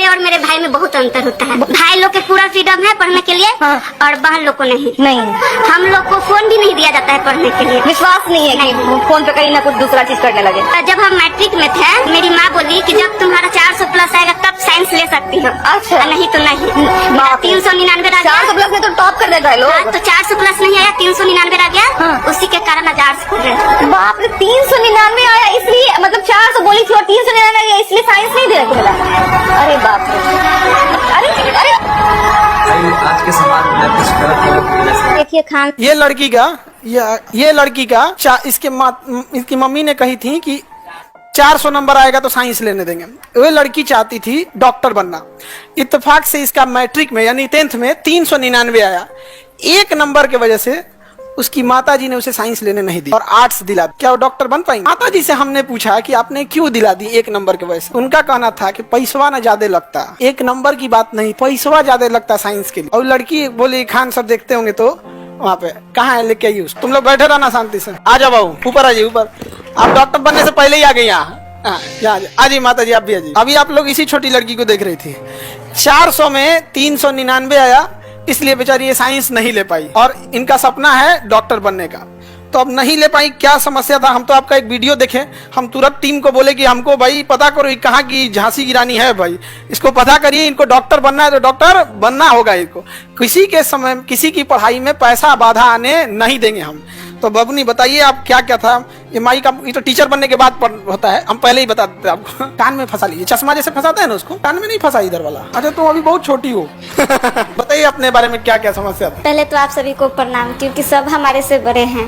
मेरे और मेरे भाई में बहुत अंतर होता है। भाई लोग के पूरा फ्रीडम है पढ़ने के लिए और बहन लोग को नहीं। हम लोग को फोन भी नहीं दिया जाता है पढ़ने के लिए। विश्वास नहीं है कि फोन पे कहीं ना कुछ दूसरा चीज करने लगे। जब हम मैट्रिक में थे मेरी माँ बोली कि जब तुम्हारा 400 प्लस आएगा तब साइंस ले सकती हो। अच्छा। नहीं तो नहीं। 399 आ गया। 400 प्लस में तो टॉप कर देता है लोग। तो 400 प्लस नहीं आया, 399 आ गया। उसी के कारण आज आर्ट्स पढ़ रहे। बाप रे, 399 आया इसलिए, मतलब 400 बोली थी और 399 आया इसलिए साइंस नहीं दे रहे थे। अरे बाप रे, अरे आज के समाज में कुछ गलत देखिए खान, ये लड़की का इसकी मम्मी ने कही थी कि 400 नंबर आएगा तो साइंस लेने देंगे। वो लड़की चाहती थी डॉक्टर बनना। इत्तेफाक से इसका मैट्रिक में यानी 10th में 399 आया। एक नंबर की वजह से उसकी माताजी ने उसे साइंस लेने नहीं दी और आर्ट्स दिला। क्या वो डॉक्टर बन पाएंगे? माताजी से हमने पूछा कि आपने क्यों दिला दी एक नंबर की वजह से। उनका कहना था कि पैसवा ना ज्यादा लगता, एक नंबर की बात नहीं, पैसवा ज्यादा लगता साइंस के लिए। और लड़की बोली खान सर देखते होंगे तो वहाँ पे कहाँ है, लेके आइए तुम लोग बैठे रहना शांति से। आ जाओ बाबू, ऊपर आ जाइए ऊपर। आप डॉक्टर बनने से पहले ही आ गए यहाँ। आ जाइए माता जी, आप भी आ जाइए। अभी आप लोग इसी छोटी लड़की को देख रही थी। 400 में 399 आया, इसलिए बेचारी ये साइंस नहीं ले पाई और इनका सपना है डॉक्टर बनने का। तो अब नहीं ले पाई, क्या समस्या था? हम तो आपका एक वीडियो देखे, हम तुरंत टीम को बोले कि हमको भाई पता करो कहाँ की झांसी की रानी है भाई, इसको पता करिए, इनको डॉक्टर बनना है तो डॉक्टर बनना होगा। इनको किसी के समय किसी की पढ़ाई में पैसा बाधा आने नहीं देंगे हम। तो बबनी बताइए आप क्या क्या था? ये माई का ये तो टीचर बनने के बाद होता है, हम पहले ही बता देते आपको। कान में फंसा लीजिए, चश्मा जैसे फंसाते हैं ना उसको, कान में नहीं फंसा इधर वाला। अच्छा तुम अभी बहुत छोटी हो। बताइए अपने बारे में क्या क्या समस्या था? पहले तो आप सभी को प्रणाम, क्योंकि सब हमारे से बड़े हैं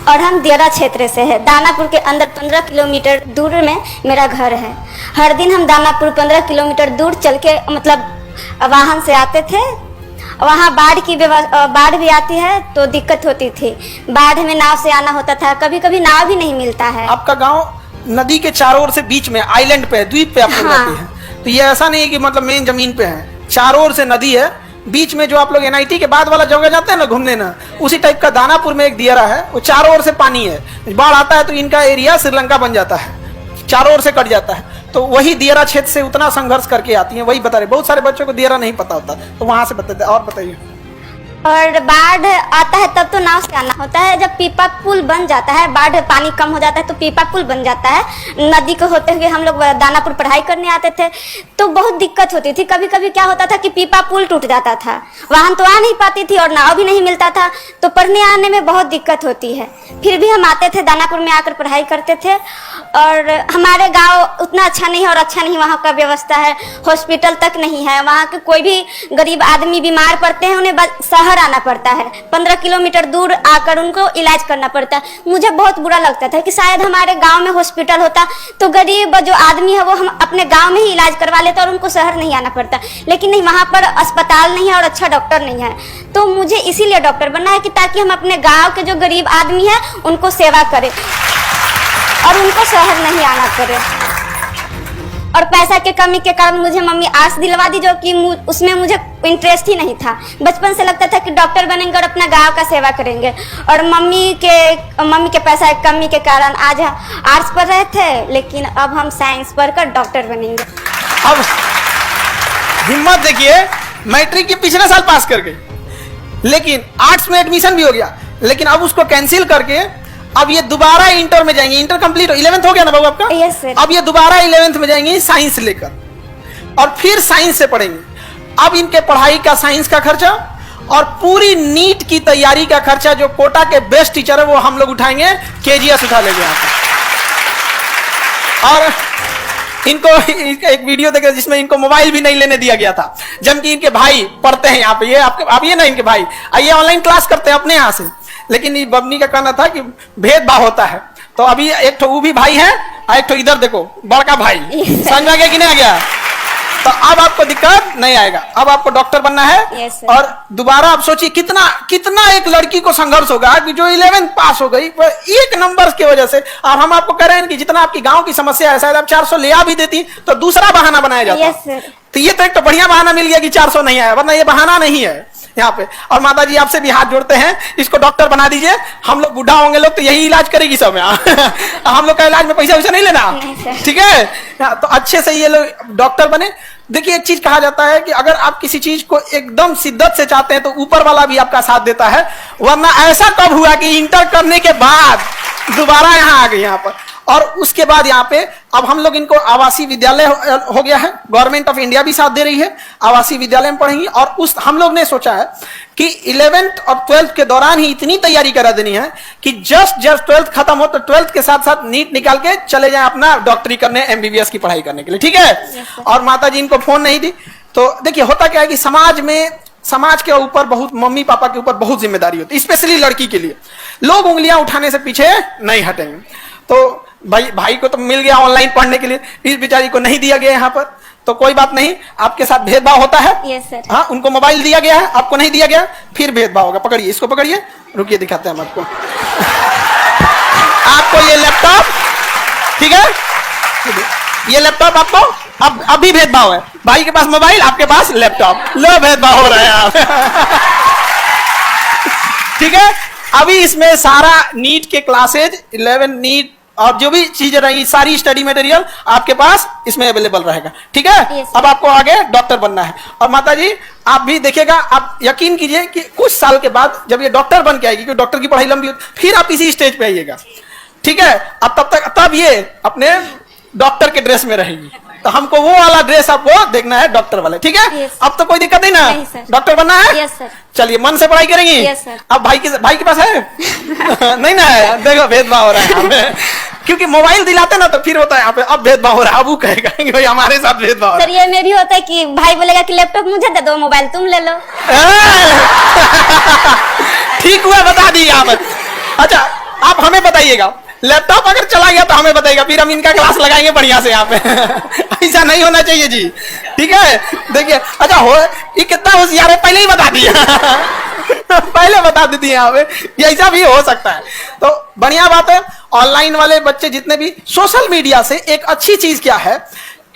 और हम दियरा क्षेत्र से है। दानापुर के अंदर 15 किलोमीटर दूर में मेरा घर है। हर दिन हम दानापुर 15 किलोमीटर दूर चल के मतलब वाहन से आते थे। वहाँ बाढ़ भी आती है तो दिक्कत होती थी। बाढ़ में नाव से आना होता था, कभी कभी नाव भी नहीं मिलता है। आपका गांव नदी के चारों ओर से बीच में आइलैंड पे है, द्वीप पे आप लोग रहते हैं। तो ये ऐसा नहीं है कि मतलब मेन जमीन पे है, चारों ओर से नदी है। बीच में जो आप लोग NIT के बाद वाला जगह जाते हैं ना घूमने ना, उसी टाइप का दानापुर में एक दियरा है, वो चारों ओर से पानी है। बाढ़ आता है तो इनका एरिया श्रीलंका बन जाता है, चारों ओर से कट जाता है। तो वही दियरा क्षेत्र से उतना संघर्ष करके आती हैं, वही बता रहे। बहुत सारे बच्चों को दियरा नहीं पता होता, तो वहां से बताते। और बताइए। और बाढ़ आता है तब तो नाव से आना होता है। जब पीपा पुल बन जाता है, बाढ़ पानी कम हो जाता है तो पीपा पुल बन जाता है। नदी को होते हुए हम लोग दानापुर पढ़ाई करने आते थे तो बहुत दिक्कत होती थी। कभी कभी क्या होता था कि पीपा पुल टूट जाता था, वाहन तो आ नहीं पाती थी और नाव भी नहीं मिलता था, तो पढ़ने आने में बहुत दिक्कत होती है। फिर भी हम आते थे, दानापुर में आकर पढ़ाई करते थे। और हमारे गाँव उतना अच्छा नहीं है और अच्छा नहीं वहाँ का व्यवस्था है, हॉस्पिटल तक नहीं है। वहाँ के कोई भी गरीब आदमी बीमार पड़ते हैं, उन्हें शहर आना पड़ता है, 15 किलोमीटर दूर आकर उनको इलाज करना पड़ता है। मुझे बहुत बुरा लगता था कि शायद हमारे गांव में हॉस्पिटल होता तो गरीब जो आदमी है वो हम अपने गांव में ही इलाज करवा लेते और उनको शहर नहीं आना पड़ता। लेकिन नहीं, वहां पर अस्पताल नहीं है और अच्छा डॉक्टर नहीं है। तो मुझे इसीलिए डॉक्टर बनना है कि ताकि हम अपने गाँव के जो गरीब आदमी है उनको सेवा करें और उनको शहर नहीं आना पड़े। और पैसा के कमी के कारण मुझे मम्मी आर्ट्स दिलवा दी, जो कि उसमें मुझे इंटरेस्ट ही नहीं था। बचपन से लगता था कि डॉक्टर बनेंगे और अपना गांव का सेवा करेंगे। और मम्मी के पैसा की कमी के कारण आज आर्ट्स पढ़ रहे थे, लेकिन अब हम साइंस पढ़कर डॉक्टर बनेंगे। अब हिम्मत देखिए, मैट्रिक के पिछले साल पास कर गई, लेकिन आर्ट्स में एडमिशन भी हो गया, लेकिन अब उसको कैंसिल करके अब ये दोबारा इंटर में जाएंगे। इंटर कंप्लीट 11th हो गया ना बाबू आपका? Yes sir. अब ये दोबारा 11th में जाएंगे साइंस लेकर और फिर साइंस से पढ़ेंगे। अब इनके पढ़ाई का, साइंस का खर्चा और पूरी नीट की तैयारी का खर्चा जो कोटा के बेस्ट टीचर है वो हम लोग उठाएंगे, KGS उठा लेंगे यहाँ पर। और इनको एक वीडियो देखे जिसमें इनको मोबाइल भी नहीं लेने दिया गया था, जबकि इनके भाई पढ़ते हैं यहाँ पे। ये आप ये ना इनके भाई ये ऑनलाइन क्लास करते हैं अपने यहाँ से। लेकिन ये बबनी का कहना था कि भेदभाव होता है। तो अभी एक तो वो भी भाई है और एक तो इधर देखो बड़का भाई, समझ में आ गया कि नहीं आ गया? तो अब आपको दिक्कत नहीं आएगा, अब आपको डॉक्टर बनना है। और दोबारा आप सोचिए कितना एक लड़की को संघर्ष होगा कि जो 11th पास हो गई एक नंबर की वजह से। और हम आपको कह रहे हैं कि जितना आपकी गांव की समस्या है, शायद आप 400 ले आ भी देती तो दूसरा बहाना बनाया जाता। तो ये तो एक तो बढ़िया बहाना मिल गया कि 400 नहीं आया, वरना ये बहाना नहीं है। यहाँ पे। और माता जी आपसे भी हाथ जोड़ते हैं, इसको डॉक्टर बना दीजिए। हम लोग बूढ़ा होंगे लोग तो यही इलाज करेगी सब यहाँ। हम लोग का इलाज में पैसा वैसा नहीं लेना, ठीक है। तो अच्छे से ये लोग डॉक्टर बने। देखिए एक चीज कहा जाता है कि अगर आप किसी चीज को एकदम शिद्दत से चाहते हैं तो ऊपर वाला भी आपका साथ देता है। वरना ऐसा कब हुआ कि इंटर करने के बाद दोबारा यहाँ आ गए यहाँ पर, और उसके बाद यहाँ पे अब हम लोग इनको आवासीय विद्यालय हो गया है। गवर्नमेंट ऑफ इंडिया भी साथ दे रही है, आवासीय विद्यालय में पढ़ेंगी। और उस हम लोग ने सोचा है कि 11th और 12th के दौरान ही इतनी तैयारी करा देनी है कि जस्ट 12th खत्म हो तो 12th के साथ साथ नीट निकाल के चले जाए अपना डॉक्टरी करने, एमबीबीएस की पढ़ाई करने के लिए, ठीक है। और माता जी इनको फोन नहीं दी। तो देखिए होता क्या है कि समाज के ऊपर बहुत, मम्मी पापा के ऊपर बहुत जिम्मेदारी होती है, स्पेशली लड़की के लिए। लोग उंगलियां उठाने से पीछे नहीं हटेंगे। तो भाई को तो मिल गया ऑनलाइन पढ़ने के लिए, इस बेचारी को नहीं दिया गया यहाँ पर, तो कोई बात नहीं, आपके साथ भेदभाव होता है। Yes sir. हाँ, उनको मोबाइल दिया गया है, आपको नहीं दिया गया, फिर भेदभाव होगा। पकड़िए, इसको पकड़िए, रुकिए दिखाते हैं हम आपको। आपको ये लैपटॉप, ठीक है, ये लैपटॉप आपको अब अभी भेदभाव है। भाई के पास मोबाइल, आपके पास लैपटॉप, लो भेदभाव हो रहा है आप। ठीक है। अभी इसमें सारा नीट के क्लासेज, 11 नीट और जो भी चीजें रहेंगी, सारी स्टडी मटेरियल आपके पास इसमें अवेलेबल रहेगा, ठीक है। yes, अब आपको आगे डॉक्टर बनना है। और माता जी आप भी देखिएगा, आप यकीन कीजिए कि कुछ साल के बाद जब ये डॉक्टर बन के आएगी, क्योंकि डॉक्टर की पढ़ाई लंबी होती, फिर आप इसी स्टेज पे आइएगा, ठीक है। अब तब ये अपने डॉक्टर के ड्रेस में रहेगी। तो हमको वो वाला ड्रेस आपको देखना है, डॉक्टर वाले, ठीक है। yes, अब तो कोई दिक्कत नहीं ना, डॉक्टर बनना है। yes, sir. चलिए मन से पढ़ाई करेंगी। yes, sir. अब भाई के पास है नहीं ना है, देखो भेदभाव हो रहा है यहाँ पे। क्योंकि मोबाइल दिलाते ना तो फिर होता है यहाँ पे, अब भेदभाव हो रहा है। अब वो कहेगा कि भाई हमारे साथ भेदभाव हो रहा सर ये में भी होता है कि भाई बोलेगा कि लैपटॉप मुझे दे दो, मोबाइल तुम ले लो। ठीक हुआ, बता दी आप। अच्छा आप हमें बताइएगा, लैपटॉप अगर चला गया तो हमें बताइएगा, फिर हम इनका क्लास लगाएंगे बढ़िया से यहाँ पे। ऐसा नहीं होना चाहिए जी, ठीक है। देखिए अच्छा हो, ये कितना होशियार है, पहले ही बता दिया। पहले बता देती है यहाँ पे, ये ऐसा भी हो सकता है। तो बढ़िया बात है। ऑनलाइन वाले बच्चे जितने भी, सोशल मीडिया से एक अच्छी चीज क्या है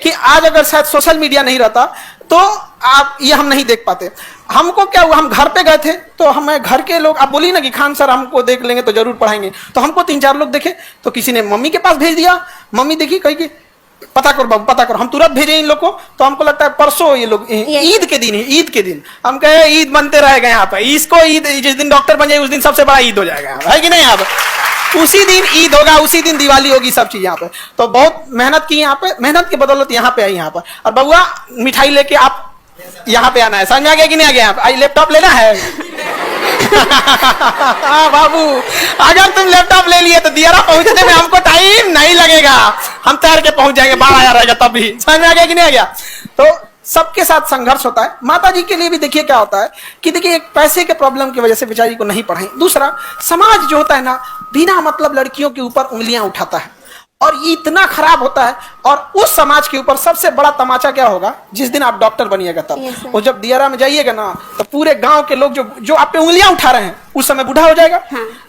कि आज अगर शायद सोशल मीडिया नहीं रहता तो आप ये हम नहीं देख पाते। हमको क्या हुआ, हम घर पे गए थे तो हमें घर के लोग, आप बोली ना कि खान सर हमको देख लेंगे तो जरूर पढ़ाएंगे, तो हमको 3-4 लोग देखे, तो किसी ने मम्मी के पास भेज दिया, मम्मी देखी कही कि पता करो बाबू पता करो, हम तुरंत भेजे इन लोग को। तो हमको लगता है परसों ये लोग ईद के दिन ही, ईद के दिन हम कहे ईद बनते रहेगा यहाँ पे, इसको ईद, जिस दिन डॉक्टर बन जाए उस दिन सबसे बड़ा ईद हो जाएगा, है कि नहीं। यहाँ पे उसी दिन ईद होगा, उसी दिन दिवाली होगी, सब चीज यहाँ पे। तो बहुत मेहनत की यहाँ पे, मेहनत की बदौलत यहाँ पे आई यहाँ पर। और बबुआ मिठाई लेके आप यहाँ पे आना है, समझ में आ गया कि नहीं आ गया। आई लैपटॉप लेना है। बाबू अगर तुम लैपटॉप ले लिए तो दियारा पहुंचने में हमको टाइम नहीं लगेगा, हम तैर के पहुंच जाएंगे, 12 रहेगा तब भी। समझ में आ गया कि नहीं आ गया। तो सबके साथ संघर्ष होता है। माता जी के लिए भी देखिए क्या होता है कि देखिए एक पैसे के प्रॉब्लम की वजह से बेचारी को नहीं पढ़ाई। दूसरा, समाज जो होता है ना, बिना मतलब लड़कियों के ऊपर उंगलियां उठाता है और ये इतना खराब होता है। और उस समाज के ऊपर सबसे बड़ा तमाचा क्या होगा, जिस दिन आप डॉक्टर बनिएगा तब। और जब दियारा में जाइएगा ना तो पूरे गांव के लोग जो आप पे उंगलियां उठा रहे हैं उस समय बूढ़ा हो जाएगा।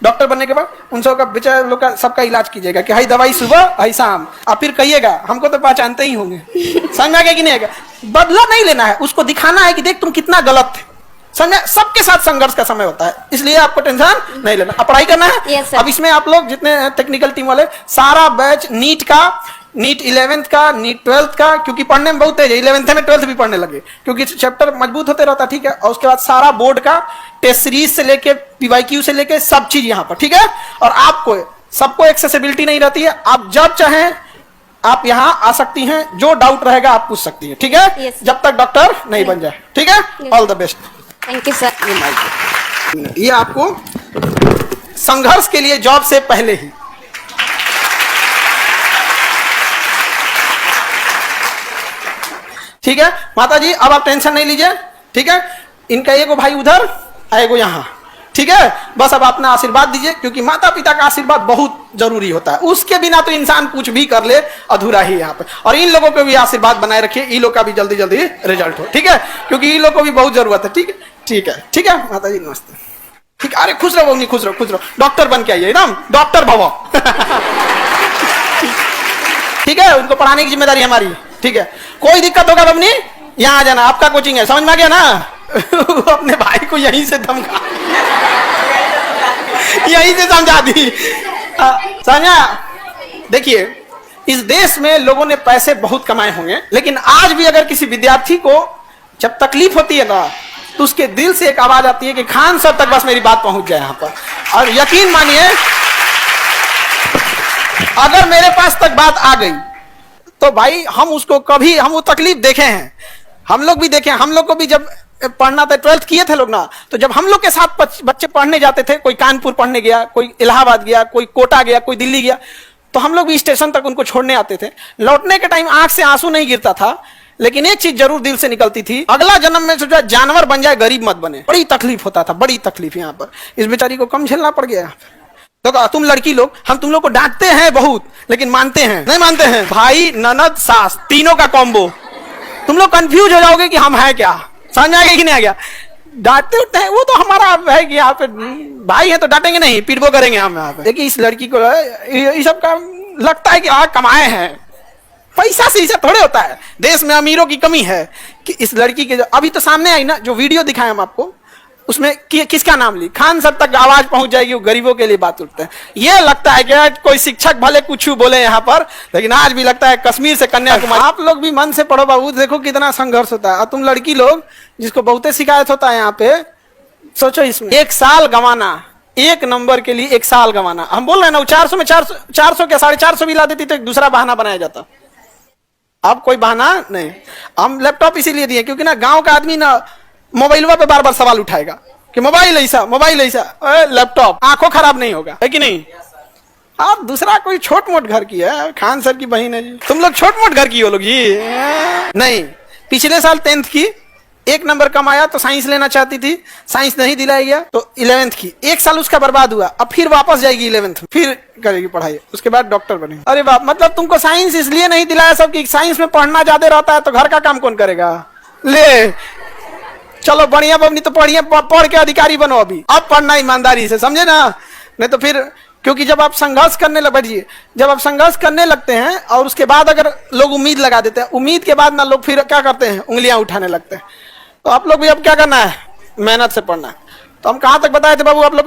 डॉक्टर बनने के बाद उन सबका बेचारे लोग का सबका इलाज कीजिएगा कि हाई दवाई सुबह हाई शाम। आप फिर कहिएगा हमको तो पहचानते ही होंगे। समझ में आ गया कि नहीं आएगा। बदला नहीं लेना है, उसको दिखाना है कि देख तुम कितना गलत थे। समझे, सबके साथ संघर्ष का समय होता है, इसलिए आपको टेंशन नहीं लेना। अब पढ़ाई करना है। yes, अब इसमें आप लोग जितने टेक्निकल टीम वाले, सारा बैच नीट का, नीट 11th का, नीट 12th का, क्योंकि पढ़ने में बहुत तेज है, 11th में 12th भी पढ़ने लगे क्योंकि चैप्टर मजबूत होते रहता, ठीक है। और उसके बाद सारा बोर्ड का टेस्ट सीरीज से लेके PYQ से लेके सब चीज यहाँ पर, ठीक है। और आपको सबको एक्सेसिबिलिटी नहीं रहती है, आप जब चाहें आप यहाँ आ सकती हैं, जो डाउट रहेगा आप पूछ सकती हैं, ठीक है। yes, जब तक डॉक्टर नहीं बन जाए, ठीक है। All the best. Thank you sir. ये आपको संघर्ष के लिए जॉब से पहले ही, ठीक है। माता जी अब आप टेंशन नहीं लीजिए, ठीक है। इनका एगो भाई उधर, एगो यहाँ, ठीक है। बस अब अपना आशीर्वाद दीजिए, क्योंकि माता पिता का आशीर्वाद बहुत जरूरी होता है। उसके बिना तो इंसान कुछ भी कर ले अधूरा ही यहाँ पे। और इन लोगों को भी आशीर्वाद बनाए रखिए, इन लोग का भी जल्दी जल्दी रिजल्ट हो, ठीक है, क्योंकि इन लोग को भी बहुत जरूरत है, ठीक है। ठीक है, ठीक है माता जी नमस्ते। ठीक, अरे खुश रहो बबनी, खुश रहो, खुश रहो। डॉक्टर बन के आइए, एकदम डॉक्टर भवो। ठीक है, उनको पढ़ाने की जिम्मेदारी हमारी, ठीक है। कोई दिक्कत होगा बबनी यहाँ आ जाना, आपका कोचिंग है, समझ में आ गया ना। वो अपने भाई को यहीं से धमका, यहीं से समझा दी। समझा? देखिए, इस देश में लोगों ने पैसे बहुत कमाए होंगे, लेकिन आज भी अगर किसी विद्यार्थी को जब तकलीफ होती है ना, तो उसके दिल से एक आवाज आती है कि खान सर तक बस मेरी बात पहुंच जाए यहाँ पर। और यकीन मानिए, अगर मेरे पास तक बात आ गई तो भाई हम उसको कभी, हम वो तकलीफ देखे हैं, हम लोग भी देखे हैं। हम लोग को भी जब पढ़ना था, 12th किए थे लोग ना, तो जब हम लोग के साथ बच्चे पढ़ने जाते थे, कोई कानपुर पढ़ने गया, कोई इलाहाबाद गया, कोई कोटा गया, कोई दिल्ली गया, तो हम लोग भी स्टेशन तक उनको छोड़ने आते थे। लौटने के टाइम आंख से आंसू नहीं गिरता था, लेकिन एक चीज जरूर दिल से निकलती थी, अगला जन्म में सोचा जानवर बन जाए, गरीब मत बने। बड़ी तकलीफ होता था, बड़ी तकलीफ। यहाँ पर इस बेचारी को कम झेलना पड़ गया। तो तुम लड़की लोग, हम तुम लोग को डांटते हैं बहुत, लेकिन मानते हैं नहीं मानते हैं? भाई, ननद, सास, तीनों का कॉम्बो। तुम लोग कंफ्यूज हो जाओगे कि हम हैं क्या, समझ आ गया कि नहीं आ गया? डांटते उठते हैं, वो तो हमारा है कि यहाँ पे भाई है तो डांटेंगे नहीं, पीटबो करेंगे हम यहाँ पे। देखिए, इस लड़की को ये सब का लगता है कि कमाए हैं, पैसा से इसे थोड़े होता है। देश में अमीरों की कमी है कि इस लड़की के अभी तो सामने आई ना जो वीडियो दिखाए हम आपको, उसमें किसका नाम ली, खान सर तक आवाज पहुंच जाएगी, वो गरीबों के लिए बात उठते हैं। ये लगता है कि कोई शिक्षक भले कुछ बोले यहाँ पर, लेकिन आज भी लगता है कश्मीर से कन्याकुमारी। आप लोग भी मन से पढ़ो बाबू, देखो कितना संघर्ष होता है। और तुम लड़की लोग जिसको बहुते शिकायत होता है यहाँ पे, सोचो इसमें 1 साल गंवाना, 1 नंबर के लिए 1 साल गंवाना। हम बोल रहे हैं ना, 400 में 400 क्या 450 भी ला देती तो एक दूसरा बहाना बनाया जाता। अब कोई बहाना नहीं। हम लैपटॉप इसीलिए दिए क्योंकि ना गांव का आदमी ना मोबाइलवा पे बार बार सवाल उठाएगा कि मोबाइल ऐसा, मोबाइल ऐसा, लैपटॉप, आंखों खराब नहीं होगा, है कि नहीं? आप दूसरा कोई छोट मोट घर की है, खान सर की बहन है जी, तुम लोग छोट मोट घर की हो लोग जी। नहीं, पिछले साल 10th की 1 नंबर कम आया तो साइंस लेना चाहती थी, साइंस नहीं दिलाया गया तो 11th की 1 साल उसका बर्बाद हुआ। अब फिर वापस जाएगी 11th में, फिर करेगी पढ़ाई, उसके बाद डॉक्टर बने। अरे बाप, मतलब तुमको साइंस इसलिए नहीं दिलाया सब कि साइंस में पढ़ना ज्यादा रहता है तो घर का काम कौन करेगा? ले चलो बढ़िया बबनी, तो बढ़िया पढ़ के अधिकारी बनो। अभी अब पढ़ना ईमानदारी से, समझे ना? नहीं तो फिर, क्योंकि जब आप संघर्ष करने बैठिए, जब आप संघर्ष करने लगते हैं और उसके बाद अगर लोग उम्मीद लगा देते हैं, उम्मीद के बाद ना लोग फिर क्या करते हैं, उंगलियां उठाने लगते हैं। तो आप लोग भी अब क्या करना है, मेहनत से पढ़ना है। तो हम कहाँ तक बताए थे बाबू आप लोग?